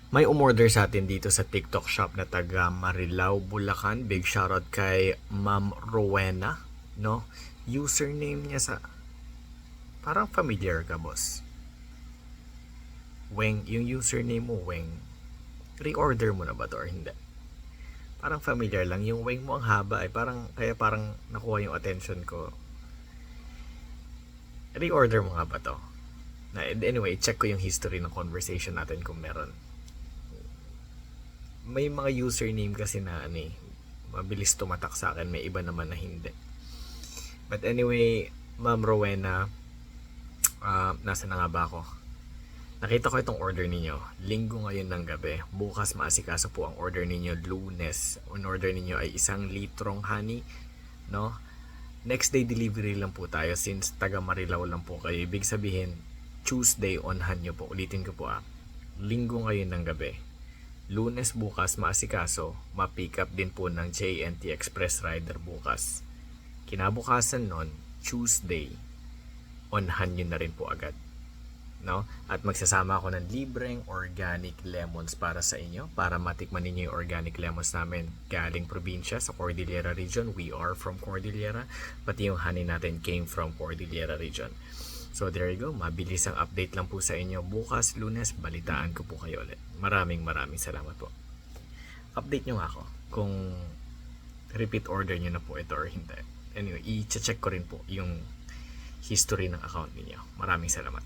May umorder sa atin dito sa TikTok shop na taga Marilao, Bulacan. Big shoutout kay Ma'am Rowena, no? Username niya sa parang familiar ka, boss. Weng, yung username mo, Weng. Reorder mo na ba to or hindi? Parang familiar lang. Yung Weng mo ang haba ay parang, kaya parang nakuha yung attention ko. Reorder mo nga ba to? Anyway, check ko yung history ng conversation natin kung meron. May mga username kasi na mabilis tumatak sa akin, may iba naman na hindi. But anyway, Ma'am Rowena, nasa na nga ba ako? Nakita ko itong order ninyo. Linggo ngayon ng gabi. Bukas maasikaso po ang order ninyo. Lunes, ang order ninyo ay 1 litrong honey, no? Next day delivery lang po tayo since taga Marilao lang po kayo. Ibig sabihin, Tuesday onhan nyo po. Ulitin ko po Linggo ngayon ng gabi. Lunes bukas maasikaso, ma-pick up din po ng JNT Express Rider bukas. Kinabukasan nun, Tuesday, onhan nyo na rin po agad. No? At magsasama ako ng libreng organic lemons para sa inyo, para matikman ninyo yung organic lemons namin galing probinsya sa Cordillera Region. We are from Cordillera, pati yung honey natin came from Cordillera Region. So there you go, mabilis ang update lang po sa inyo. Bukas, Lunes, balitaan ko po kayo ulit. Maraming salamat po. Update nyo nga ako kung repeat order nyo na po ito or hindi. Anyway, i-check ko rin po yung history ng account ninyo. Maraming salamat.